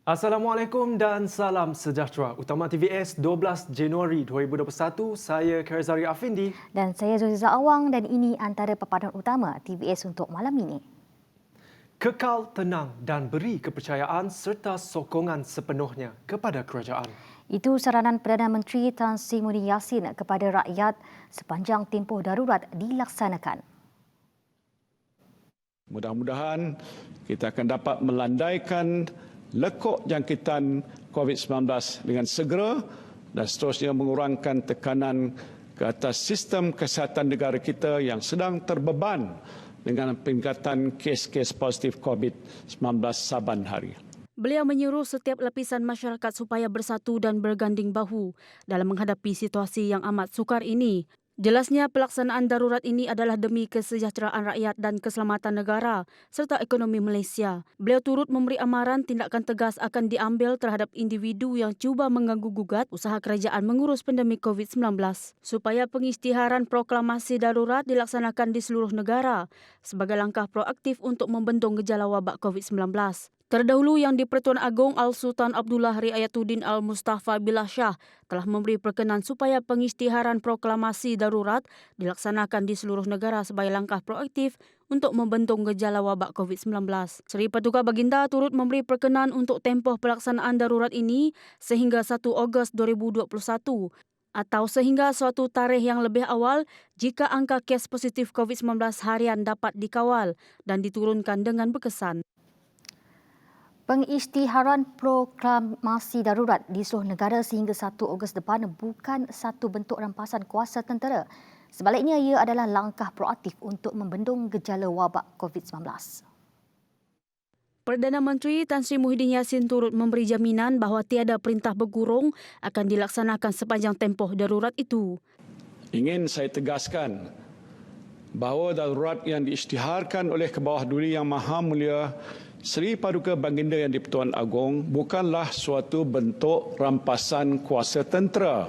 Assalamualaikum dan salam sejahtera. Utama TVS 12 Januari 2021, saya Karizari Afindi. Dan saya Zuziza Awang dan ini antara paparan utama TVS untuk malam ini. Kekal tenang dan beri kepercayaan serta sokongan sepenuhnya kepada kerajaan. Itu saranan Perdana Menteri Tan Sri Muhyiddin Yassin kepada rakyat sepanjang tempoh darurat dilaksanakan. Mudah-mudahan kita akan dapat melandaikan lekuk jangkitan COVID-19 dengan segera dan seterusnya mengurangkan tekanan ke atas sistem kesihatan negara kita yang sedang terbeban dengan peningkatan kes-kes positif COVID-19 saban hari. Beliau menyuruh setiap lapisan masyarakat supaya bersatu dan berganding bahu dalam menghadapi situasi yang amat sukar ini. Jelasnya pelaksanaan darurat ini adalah demi kesejahteraan rakyat dan keselamatan negara serta ekonomi Malaysia. Beliau turut memberi amaran tindakan tegas akan diambil terhadap individu yang cuba mengganggu-gugat usaha kerajaan mengurus pandemik COVID-19 supaya pengisytiharan proklamasi darurat dilaksanakan di seluruh negara sebagai langkah proaktif untuk membendung gejala wabak COVID-19. Terdahulu Yang di-Pertuan Agong Al-Sultan Abdullah Riayatuddin Al-Mustafa Billah Shah telah memberi perkenan supaya pengisytiharan proklamasi darurat dilaksanakan di seluruh negara sebagai langkah proaktif untuk membendung gejala wabak COVID-19. Seri Paduka Baginda turut memberi perkenan untuk tempoh pelaksanaan darurat ini sehingga 1 Ogos 2021 atau sehingga suatu tarikh yang lebih awal jika angka kes positif COVID-19 harian dapat dikawal dan diturunkan dengan berkesan. Pengisytiharan proklamasi darurat di seluruh negara sehingga 1 Ogos depan bukan satu bentuk rampasan kuasa tentera. Sebaliknya, ia adalah langkah proaktif untuk membendung gejala wabak COVID-19. Perdana Menteri Tan Sri Muhyiddin Yassin turut memberi jaminan bahawa tiada perintah bergurung akan dilaksanakan sepanjang tempoh darurat itu. Ingin saya tegaskan bahawa darurat yang diisytiharkan oleh Kebawah Duli Yang Maha Mulia Seri Paduka Baginda Yang di-Pertuan Agong bukanlah suatu bentuk rampasan kuasa tentera.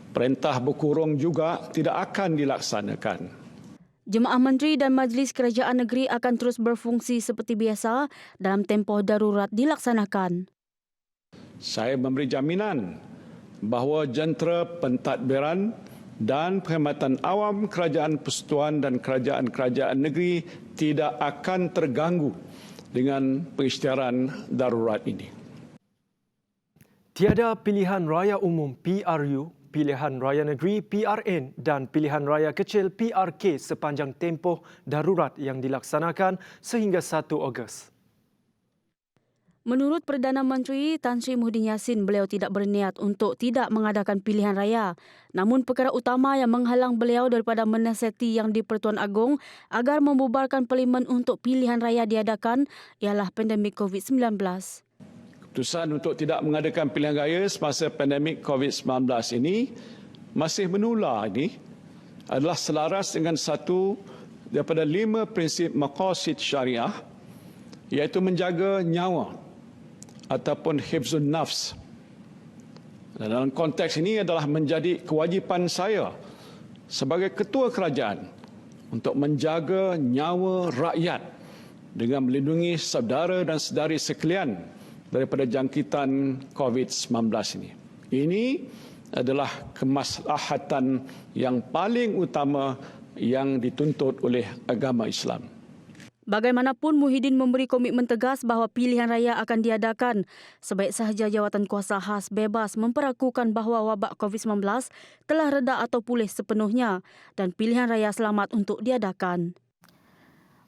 Perintah berkurung juga tidak akan dilaksanakan. Jemaah Menteri dan Majlis Kerajaan Negeri akan terus berfungsi seperti biasa dalam tempoh darurat dilaksanakan. Saya memberi jaminan bahawa jentera pentadbiran dan perkhidmatan awam Kerajaan Persekutuan dan kerajaan-kerajaan negeri tidak akan terganggu dengan pengisytiharan darurat ini. Tiada pilihan raya umum PRU, pilihan raya negeri PRN dan pilihan raya kecil PRK sepanjang tempoh darurat yang dilaksanakan sehingga 1 Ogos. Menurut Perdana Menteri Tan Sri Muhyiddin Yassin, beliau tidak berniat untuk tidak mengadakan pilihan raya. Namun perkara utama yang menghalang beliau daripada menasihati Yang di-Pertuan Agong agar membubarkan parlimen untuk pilihan raya diadakan ialah pandemik COVID-19. Keputusan untuk tidak mengadakan pilihan raya semasa pandemik COVID-19 ini masih menular ini adalah selaras dengan satu daripada 5 prinsip maqasid syariah, iaitu menjaga nyawa ataupun hifzun nafs. Dan dalam konteks ini adalah menjadi kewajipan saya sebagai ketua kerajaan untuk menjaga nyawa rakyat dengan melindungi saudara dan saudari sekalian daripada jangkitan COVID-19 ini. Ini adalah kemaslahatan yang paling utama yang dituntut oleh agama Islam. Bagaimanapun, Muhyiddin memberi komitmen tegas bahawa pilihan raya akan diadakan sebaik sahaja jawatan kuasa khas bebas memperakukan bahawa wabak COVID-19 telah reda atau pulih sepenuhnya dan pilihan raya selamat untuk diadakan.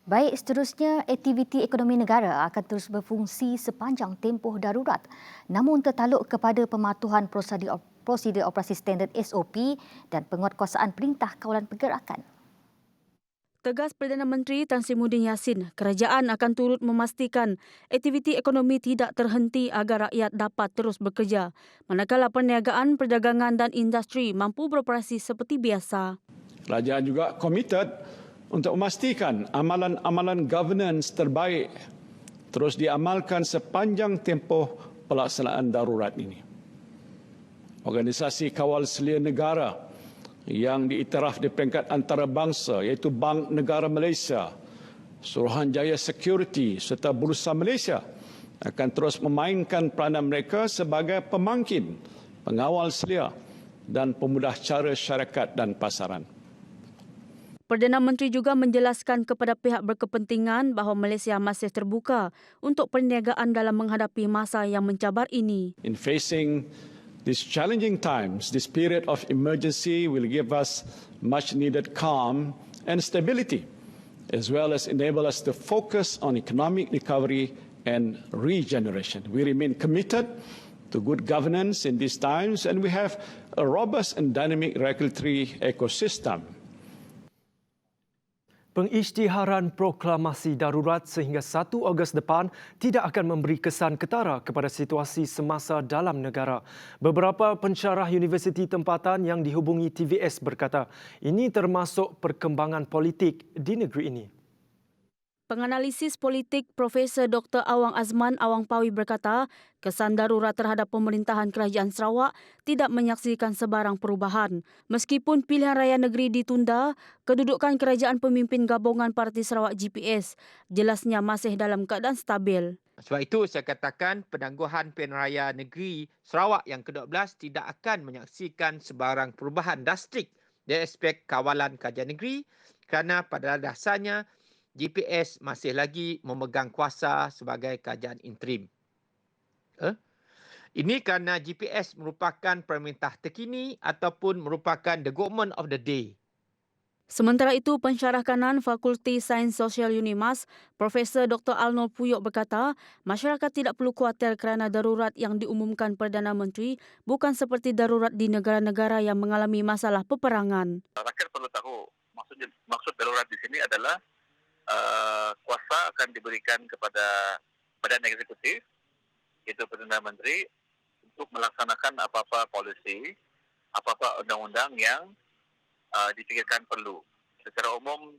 Baik, seterusnya aktiviti ekonomi negara akan terus berfungsi sepanjang tempoh darurat namun tertaluk kepada pematuhan prosedur operasi standard SOP dan penguatkuasaan Perintah Kawalan Pergerakan. Tegas Perdana Menteri Tan Sri Muhyiddin Yassin, kerajaan akan turut memastikan aktiviti ekonomi tidak terhenti agar rakyat dapat terus bekerja, manakala perniagaan, perdagangan dan industri mampu beroperasi seperti biasa. Kerajaan juga komited untuk memastikan amalan-amalan governance terbaik terus diamalkan sepanjang tempoh pelaksanaan darurat ini. Organisasi Kawal Selia Negara yang diiktiraf di peringkat antarabangsa iaitu Bank Negara Malaysia, Suruhanjaya Security serta Bursa Malaysia akan terus memainkan peranan mereka sebagai pemangkin, pengawal selia dan pemudah cara syarikat dan pasaran. Perdana Menteri juga menjelaskan kepada pihak berkepentingan bahawa Malaysia masih terbuka untuk perniagaan dalam menghadapi masa yang mencabar ini. In facing these challenging times, this period of emergency will give us much needed calm and stability, as well as enable us to focus on economic recovery and regeneration. We remain committed to good governance in these times, and we have a robust and dynamic regulatory ecosystem. Pengisytiharan proklamasi darurat sehingga 1 Ogos depan tidak akan memberi kesan ketara kepada situasi semasa dalam negara. Beberapa pensyarah universiti tempatan yang dihubungi TVS berkata ini termasuk perkembangan politik di negeri ini. Penganalisis politik Profesor Dr. Awang Azman Awang Pawi berkata, kesan darurat terhadap pemerintahan Kerajaan Sarawak tidak menyaksikan sebarang perubahan. Meskipun pilihan raya negeri ditunda, kedudukan kerajaan pemimpin gabungan Parti Sarawak GPS jelasnya masih dalam keadaan stabil. Sebab itu saya katakan penangguhan pilihan raya negeri Sarawak yang ke-12 tidak akan menyaksikan sebarang perubahan drastik dari aspek kawalan kerajaan negeri kerana pada dasarnya GPS masih lagi memegang kuasa sebagai kerajaan interim. Ini kerana GPS merupakan pemerintah terkini ataupun merupakan the government of the day. Sementara itu, pensyarah kanan Fakulti Sains Sosial UNIMAS, Profesor Dr. Arnold Puyok berkata, masyarakat tidak perlu khawatir kerana darurat yang diumumkan Perdana Menteri bukan seperti darurat di negara-negara yang mengalami masalah peperangan. Rakyat perlu tahu maksud darurat di sini adalah kuasa akan diberikan kepada Badan Eksekutif, iaitu Perdana Menteri, untuk melaksanakan apa-apa polisi, apa-apa undang-undang yang dipikirkan perlu. Secara umum,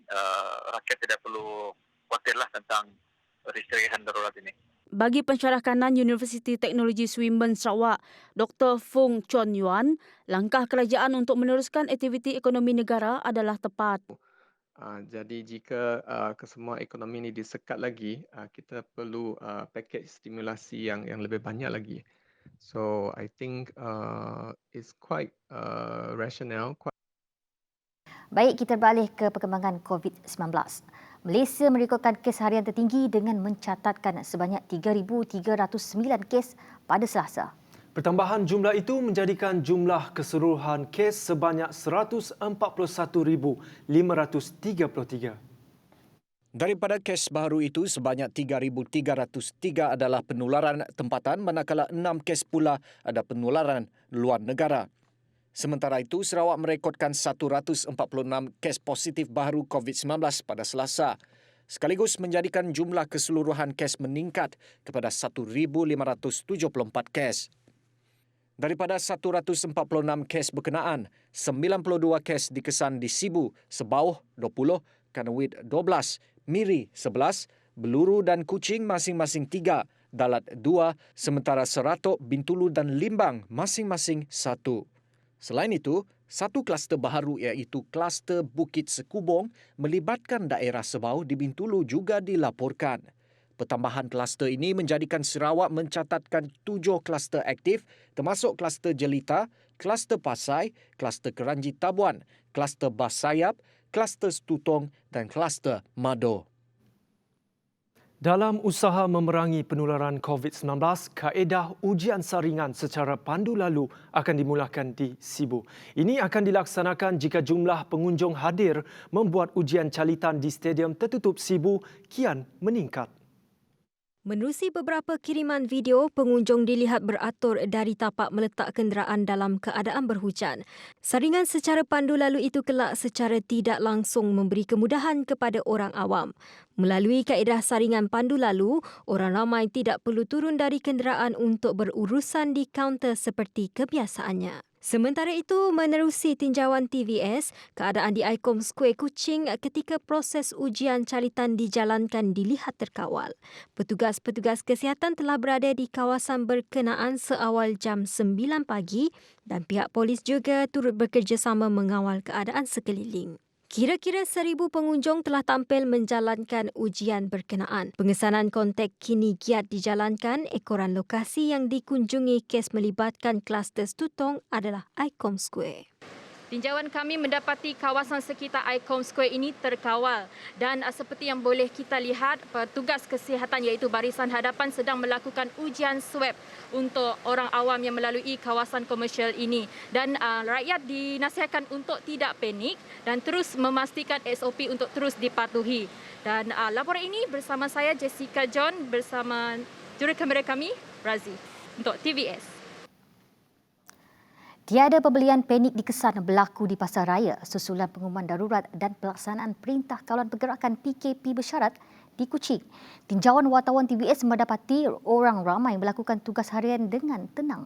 rakyat tidak perlu khawatirlah tentang restriksian darurat ini. Bagi pensyarah kanan Universiti Teknologi Swinburne Sarawak, Dr. Fung Chon Yuan, langkah kerajaan untuk meneruskan aktiviti ekonomi negara adalah tepat. Jadi jika kesemua ekonomi ini disekat lagi, kita perlu pakej stimulasi yang lebih banyak lagi. So I think it's quite rational. Baik, kita beralih ke perkembangan COVID-19. Malaysia merekodkan kes harian tertinggi dengan mencatatkan sebanyak 3,309 kes pada Selasa. Pertambahan jumlah itu menjadikan jumlah keseluruhan kes sebanyak 141,533. Daripada kes baru itu, sebanyak 3,303 adalah penularan tempatan, manakala 6 kes pula ada penularan luar negara. Sementara itu, Sarawak merekodkan 146 kes positif baru COVID-19 pada Selasa, sekaligus menjadikan jumlah keseluruhan kes meningkat kepada 1,574 kes. Daripada 146 kes berkenaan, 92 kes dikesan di Sibu, Sebauh 20, Kanawit 12, Miri 11, Beluru dan Kuching masing-masing 3, Dalat 2, sementara Seratok, Bintulu dan Limbang masing-masing 1. Selain itu, satu kluster baharu iaitu kluster Bukit Sekubong melibatkan daerah Sebauh di Bintulu juga dilaporkan. Pertambahan kluster ini menjadikan Sarawak mencatatkan 7 kluster aktif termasuk kluster Jelita, kluster Pasai, kluster Keranji Tabuan, kluster Bas Sayap, kluster Stutong dan kluster Mado. Dalam usaha memerangi penularan COVID-19, kaedah ujian saringan secara pandu lalu akan dimulakan di Sibu. Ini akan dilaksanakan jika jumlah pengunjung hadir membuat ujian calitan di Stadium Tertutup Sibu kian meningkat. Menerusi beberapa kiriman video, pengunjung dilihat beratur dari tapak meletak kenderaan dalam keadaan berhujan. Saringan secara pandu lalu itu kelak secara tidak langsung memberi kemudahan kepada orang awam. Melalui kaedah saringan pandu lalu, orang ramai tidak perlu turun dari kenderaan untuk berurusan di kaunter seperti kebiasaannya. Sementara itu, menerusi tinjauan TVS, keadaan di Ikom Square Kuching ketika proses ujian calitan dijalankan dilihat terkawal. Petugas-petugas kesihatan telah berada di kawasan berkenaan seawal jam 9 pagi dan pihak polis juga turut bekerjasama mengawal keadaan sekeliling. Kira-kira 1,000 pengunjung telah tampil menjalankan ujian berkenaan. Pengesanan kontak kini giat dijalankan. Ekoran lokasi yang dikunjungi kes melibatkan kluster Stutong adalah ICOM Square. Tinjauan kami mendapati kawasan sekitar ICOM Square ini terkawal dan seperti yang boleh kita lihat, petugas kesihatan iaitu Barisan Hadapan sedang melakukan ujian swab untuk orang awam yang melalui kawasan komersial ini, dan rakyat dinasihatkan untuk tidak panik dan terus memastikan SOP untuk terus dipatuhi. Dan laporan ini bersama saya Jessica John bersama jurukamera kami Razi untuk TVS. Tiada pembelian panik dikesan berlaku di Pasar Raya susulan pengumuman darurat dan pelaksanaan Perintah Kawalan Pergerakan PKP bersyarat di Kuching. Tinjauan wartawan TVS mendapati orang ramai melakukan tugas harian dengan tenang.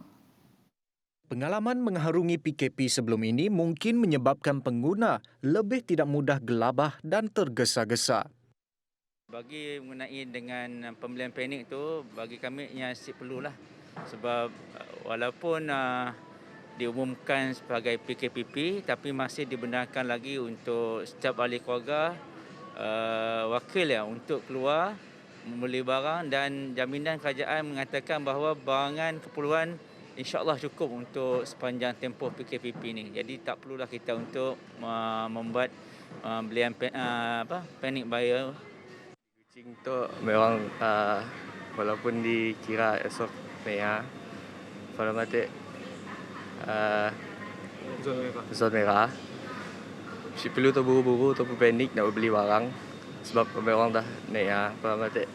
Pengalaman mengharungi PKP sebelum ini mungkin menyebabkan pengguna lebih tidak mudah gelabah dan tergesa-gesa. Bagi mengenai dengan pembelian panik tu, bagi kami yang perlulah. Sebab walaupun diumumkan sebagai PKPP tapi masih dibenarkan lagi untuk setiap ahli keluarga wakil untuk keluar membeli barang, dan jaminan kerajaan mengatakan bahawa barangan keperluan insya-Allah cukup untuk sepanjang tempoh PKPP ni. Jadi tak perlulah kita untuk membuat belian panic buyer. Kuching tu memang walaupun dikira esok merah, pada mati zon merah. Si perlu tu buru-buru tu panik nak beli barang sebab orang dah naik faham tak?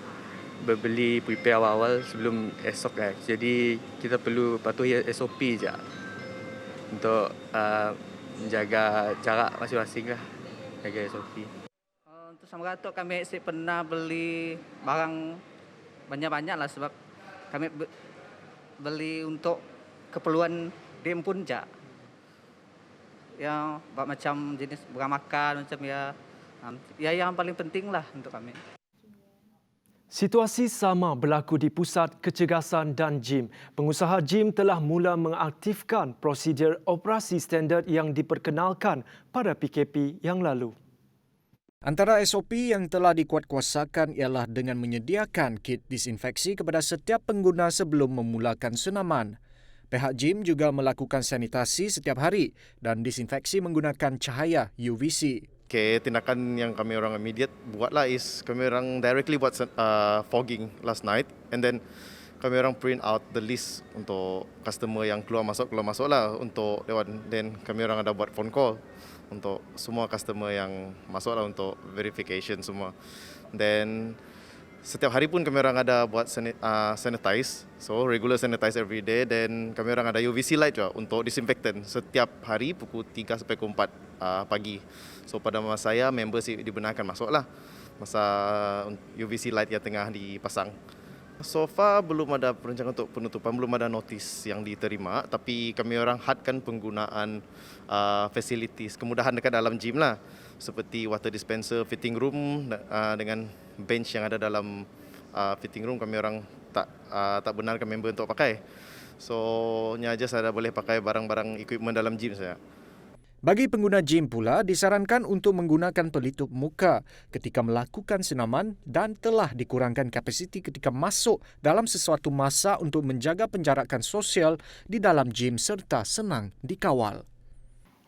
Berbeli prepare awal sebelum esok kan. Jadi kita perlu patuhi SOP je untuk menjaga jarak masing-masing lah, jaga SOP. Untuk sama ratus kami pernah beli barang banyak-banyak lah sebab kami beli untuk keperluan game pun je. Yang macam jenis barang makan macam yang paling penting lah untuk kami. Situasi sama berlaku di Pusat Kecergasan dan Gym. Pengusaha gym telah mula mengaktifkan prosedur operasi standard yang diperkenalkan pada PKP yang lalu. Antara SOP yang telah dikuatkuasakan ialah dengan menyediakan kit disinfeksi kepada setiap pengguna sebelum memulakan senaman. Pihak gym juga melakukan sanitasi setiap hari dan disinfeksi menggunakan cahaya UVC. Okay, tindakan yang kami orang immediate buatlah is kami orang directly buat fogging last night, and then kami orang print out the list untuk customer yang keluar masuk lah untuk lewat. Then kami orang ada buat phone call untuk semua customer yang masuk lah untuk verification semua. Then setiap hari pun kami orang ada buat sanitize, so regular sanitize every day. Dan kami orang ada UVC light juga untuk disinfektan setiap hari pukul 3 sampai 4 pagi. So pada masa saya member dibenarkan masuk lah masa UVC light yang tengah dipasang. So far belum ada perancangan untuk penutupan, belum ada notis yang diterima, tapi kami orang hadkan penggunaan facilities, kemudahan dekat dalam gym lah, seperti water dispenser, fitting room dengan bench yang ada dalam fitting room kami orang tak benarkan member untuk pakai. So nya aja saya boleh pakai barang-barang equipment dalam gym saya. Bagi pengguna gym pula disarankan untuk menggunakan pelitup muka ketika melakukan senaman dan telah dikurangkan kapasiti ketika masuk dalam sesuatu masa untuk menjaga penjarakan sosial di dalam gym serta senang dikawal.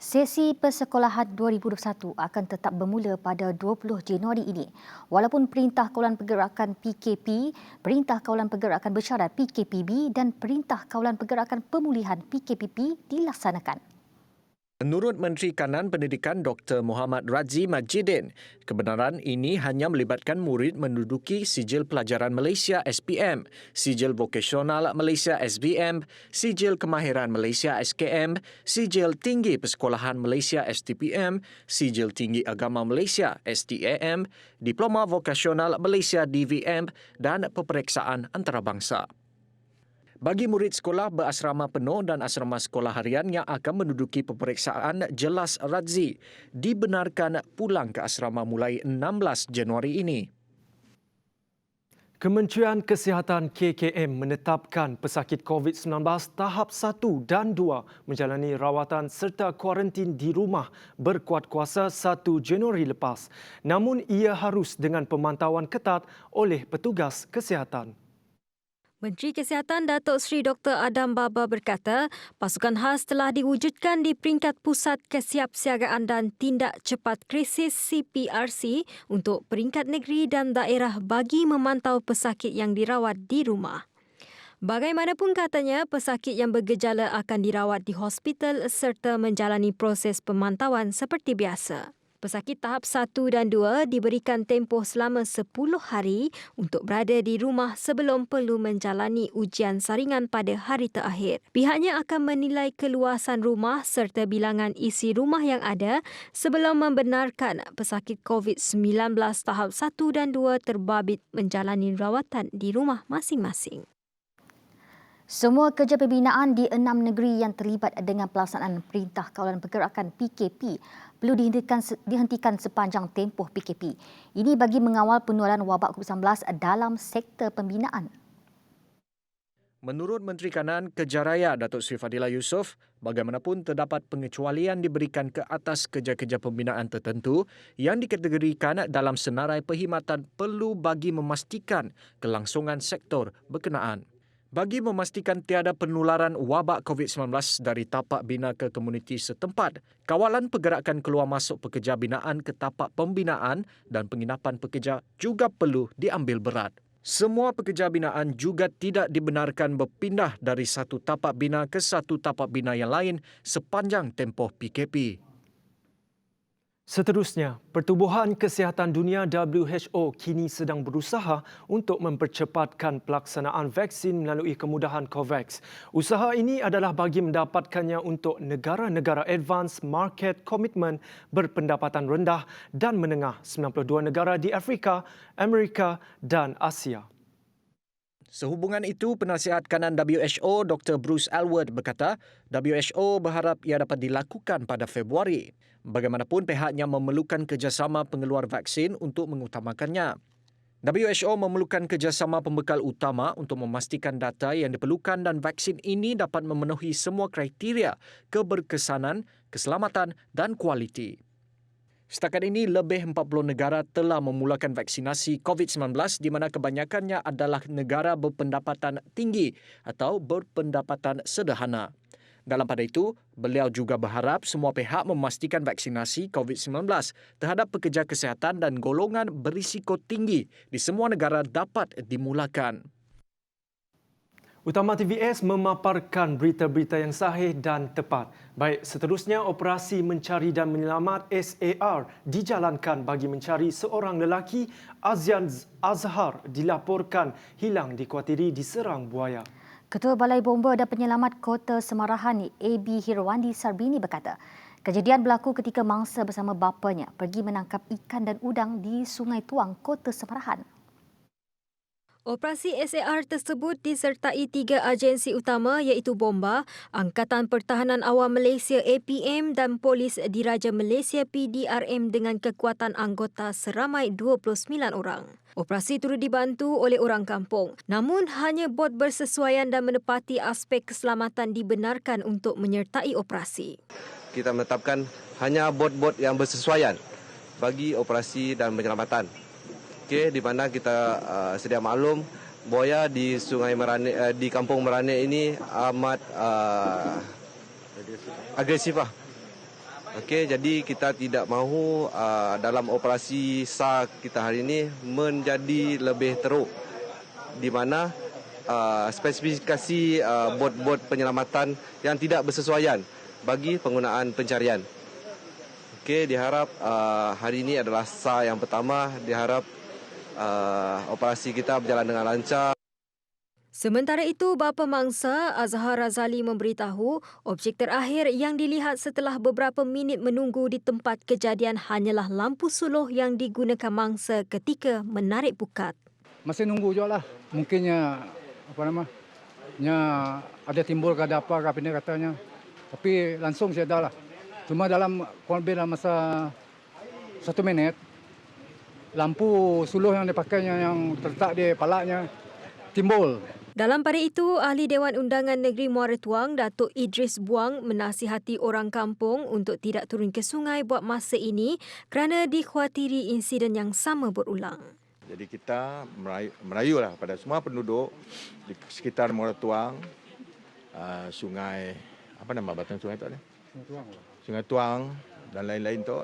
Sesi persekolahan 2021 akan tetap bermula pada 20 Januari ini. Walaupun Perintah Kawalan Pergerakan PKP, Perintah Kawalan Pergerakan Bersyarat PKPB dan Perintah Kawalan Pergerakan Pemulihan PKPP dilaksanakan. Menurut Menteri Kanan Pendidikan Dr. Muhammad Razzi Majidin, kebenaran ini hanya melibatkan murid menduduki Sijil Pelajaran Malaysia SPM, Sijil Vokasional Malaysia SVM, Sijil Kemahiran Malaysia SKM, Sijil Tinggi Persekolahan Malaysia STPM, Sijil Tinggi Agama Malaysia STAM, Diploma Vokasional Malaysia DVM dan Peperiksaan Antarabangsa. Bagi murid sekolah berasrama penuh dan asrama sekolah harian yang akan menduduki peperiksaan, jelas Razzi dibenarkan pulang ke asrama mulai 16 Januari ini. Kementerian Kesihatan KKM menetapkan pesakit COVID-19 tahap 1 dan 2 menjalani rawatan serta kuarantin di rumah berkuat kuasa 1 Januari lepas. Namun ia harus dengan pemantauan ketat oleh petugas kesihatan. Menteri Kesihatan Datuk Seri Dr. Adam Baba berkata, pasukan khas telah diwujudkan di peringkat Pusat Kesiapsiagaan dan Tindak Cepat Krisis CPRC untuk peringkat negeri dan daerah bagi memantau pesakit yang dirawat di rumah. Bagaimanapun katanya, pesakit yang bergejala akan dirawat di hospital serta menjalani proses pemantauan seperti biasa. Pesakit tahap 1 dan 2 diberikan tempoh selama 10 hari untuk berada di rumah sebelum perlu menjalani ujian saringan pada hari terakhir. Pihaknya akan menilai keluasan rumah serta bilangan isi rumah yang ada sebelum membenarkan pesakit COVID-19 tahap 1 dan 2 terbabit menjalani rawatan di rumah masing-masing. Semua kerja pembinaan di 6 negeri yang terlibat dengan pelaksanaan Perintah Kawalan Pergerakan PKP perlu dihentikan sepanjang tempoh PKP. Ini bagi mengawal penularan wabak COVID-19 dalam sektor pembinaan. Menurut Menteri Kanan Kerja Raya Datuk Seri Fadila Yusof, bagaimanapun terdapat pengecualian diberikan ke atas kerja-kerja pembinaan tertentu yang dikategorikan dalam senarai perkhidmatan perlu bagi memastikan kelangsungan sektor berkenaan. Bagi memastikan tiada penularan wabak COVID-19 dari tapak bina ke komuniti setempat, kawalan pergerakan keluar masuk pekerja binaan ke tapak pembinaan dan penginapan pekerja juga perlu diambil berat. Semua pekerja binaan juga tidak dibenarkan berpindah dari satu tapak bina ke satu tapak bina yang lain sepanjang tempoh PKP. Seterusnya, Pertubuhan Kesihatan Dunia WHO kini sedang berusaha untuk mempercepatkan pelaksanaan vaksin melalui kemudahan COVAX. Usaha ini adalah bagi mendapatkannya untuk negara-negara Advanced Market Commitment berpendapatan rendah dan menengah 92 negara di Afrika, Amerika dan Asia. Sehubungan itu, penasihat kanan WHO Dr. Bruce Aylward berkata, WHO berharap ia dapat dilakukan pada Februari. Bagaimanapun, pihaknya memerlukan kerjasama pengeluar vaksin untuk mengutamakannya. WHO memerlukan kerjasama pembekal utama untuk memastikan data yang diperlukan dan vaksin ini dapat memenuhi semua kriteria keberkesanan, keselamatan dan kualiti. Setakat ini, lebih 40 negara telah memulakan vaksinasi COVID-19 di mana kebanyakannya adalah negara berpendapatan tinggi atau berpendapatan sederhana. Dalam pada itu, beliau juga berharap semua pihak memastikan vaksinasi COVID-19 terhadap pekerja kesihatan dan golongan berisiko tinggi di semua negara dapat dimulakan. Utama TVS memaparkan berita-berita yang sahih dan tepat. Baik, seterusnya operasi mencari dan menyelamat SAR dijalankan bagi mencari seorang lelaki Azian Azhar dilaporkan hilang dikuatiri diserang buaya. Ketua Balai Bomba dan Penyelamat Kota Semarahan AB Hirwandi Sarbini berkata, kejadian berlaku ketika mangsa bersama bapanya pergi menangkap ikan dan udang di Sungai Tuang, Kota Semarahan. Operasi SAR tersebut disertai 3 agensi utama iaitu Bomba, Angkatan Pertahanan Awam Malaysia APM dan Polis Diraja Malaysia PDRM dengan kekuatan anggota seramai 29 orang. Operasi turut dibantu oleh orang kampung. Namun hanya bot bersesuaian dan menepati aspek keselamatan dibenarkan untuk menyertai operasi. Kita menetapkan hanya bot-bot yang bersesuaian bagi operasi dan penyelamatan. Okey, di mana kita sedia maklum buaya di Sungai Merane, di Kampung Merane ini amat agresif lah. Okey, jadi kita tidak mahu dalam operasi SAR kita hari ini menjadi lebih teruk, di mana spesifikasi bot-bot penyelamatan yang tidak bersesuaian bagi penggunaan pencarian. Okey, diharap hari ini adalah SAR yang pertama, diharap operasi kita berjalan dengan lancar. Sementara itu, bapa mangsa Azhar Razali memberitahu objek terakhir yang dilihat setelah beberapa minit menunggu di tempat kejadian hanyalah lampu suluh yang digunakan mangsa ketika menarik pukat. Masih nunggu juga lah. Mungkinnya ada timbul ke ada apa ke ini katanya. Tapi langsung saya dah lah. Cuma dalam kurang lebih dalam masa 1 minit lampu suluh yang dipakainya yang terletak di palaknya timbul. Dalam pada itu, Ahli Dewan Undangan Negeri Muara Tuang, Datuk Idris Buang menasihati orang kampung untuk tidak turun ke sungai buat masa ini kerana dikhawatiri insiden yang sama berulang. Jadi kita merayulah pada semua penduduk di sekitar Muara Tuang, sungai, apa nama batang sungai tu? Sungai Tuang dan lain-lain tu,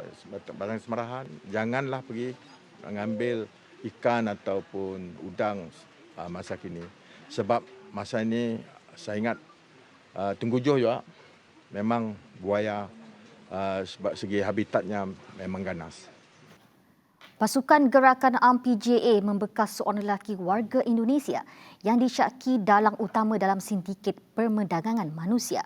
batang semarahan, janganlah pergi mengambil ikan ataupun udang masa kini. Sebab masa ini saya ingat Tenggujuh juga memang buaya sebab segi habitatnya memang ganas. Pasukan Gerakan UMNO PJA membekas seorang lelaki warga Indonesia yang disyaki dalang utama dalam sindiket perdagangan manusia.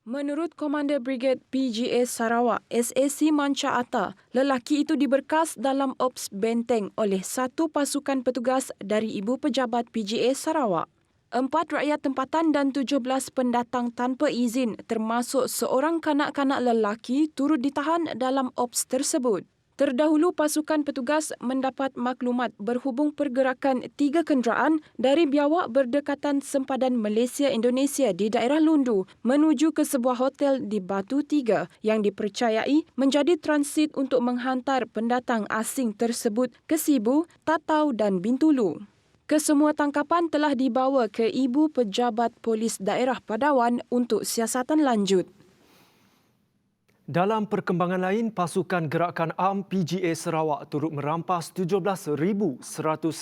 Menurut Komander Brigade PGA Sarawak, SAC Manca Atta, lelaki itu diberkas dalam Ops Benteng oleh satu pasukan petugas dari Ibu Pejabat PGA Sarawak. 4 rakyat tempatan dan 17 pendatang tanpa izin termasuk seorang kanak-kanak lelaki turut ditahan dalam Ops tersebut. Terdahulu, pasukan petugas mendapat maklumat berhubung pergerakan 3 kenderaan dari biawak berdekatan sempadan Malaysia-Indonesia di daerah Lundu menuju ke sebuah hotel di Batu 3 yang dipercayai menjadi transit untuk menghantar pendatang asing tersebut ke Sibu, Tatau dan Bintulu. Kesemua tangkapan telah dibawa ke Ibu Pejabat Polis Daerah Padawan untuk siasatan lanjut. Dalam perkembangan lain, pasukan Gerakan UMNO PGA Sarawak turut merampas 17,100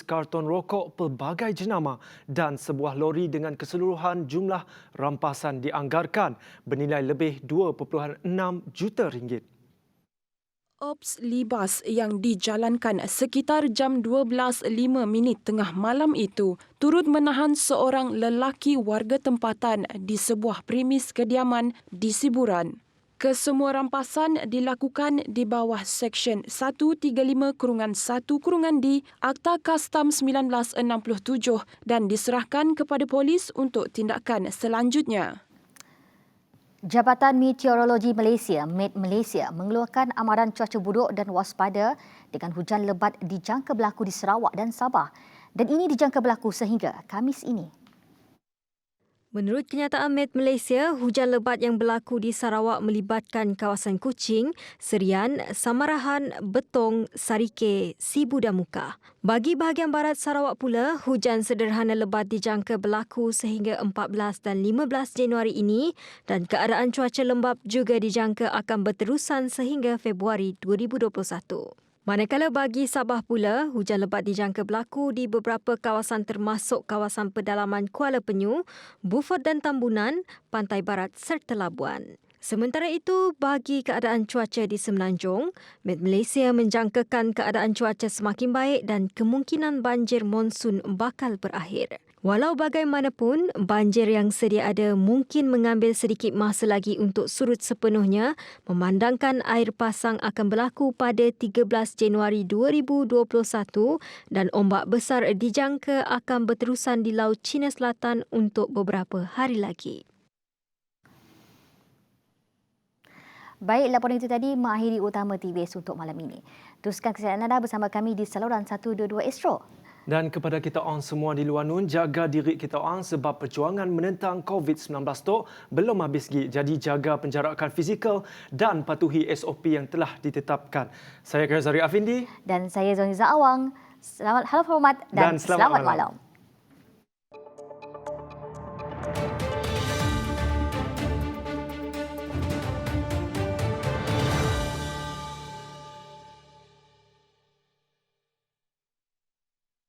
karton rokok pelbagai jenama dan sebuah lori dengan keseluruhan jumlah rampasan dianggarkan bernilai lebih 2.6 juta ringgit. Ops Libas yang dijalankan sekitar jam 12.05 tengah malam itu turut menahan seorang lelaki warga tempatan di sebuah premis kediaman di Siburan. Kesemua rampasan dilakukan di bawah Seksyen 135-1-D Akta Kastam 1967 dan diserahkan kepada polis untuk tindakan selanjutnya. Jabatan Meteorologi Malaysia, Met Malaysia, mengeluarkan amaran cuaca buruk dan waspada dengan hujan lebat dijangka berlaku di Sarawak dan Sabah. Dan ini dijangka berlaku sehingga Khamis ini. Menurut kenyataan Met Malaysia, hujan lebat yang berlaku di Sarawak melibatkan kawasan Kuching, Serian, Samarahan, Betong, Sarike, Sibu dan Muka. Bagi bahagian barat Sarawak pula, hujan sederhana lebat dijangka berlaku sehingga 14 dan 15 Januari ini dan keadaan cuaca lembap juga dijangka akan berterusan sehingga Februari 2021. Manakala bagi Sabah pula, hujan lebat dijangka berlaku di beberapa kawasan termasuk kawasan pedalaman Kuala Penyu, Beaufort dan Tambunan, Pantai Barat serta Labuan. Sementara itu, bagi keadaan cuaca di Semenanjung, Met Malaysia menjangkakan keadaan cuaca semakin baik dan kemungkinan banjir monsun bakal berakhir. Walau bagaimanapun, banjir yang sedia ada mungkin mengambil sedikit masa lagi untuk surut sepenuhnya memandangkan air pasang akan berlaku pada 13 Januari 2021 dan ombak besar dijangka akan berterusan di Laut Cina Selatan untuk beberapa hari lagi. Baik, laporan itu tadi mengakhiri utama TVS untuk malam ini. Teruskan kesihatan anda bersama kami di saluran 122 Astro. Dan kepada kita orang semua di luar nun, jaga diri kita orang sebab perjuangan menentang COVID-19 tu belum habis lagi. Jadi jaga penjarakan fizikal dan patuhi SOP yang telah ditetapkan. Saya Zari Afindi. Dan saya Zoniza Awang. Selamat hormat dan selamat malam.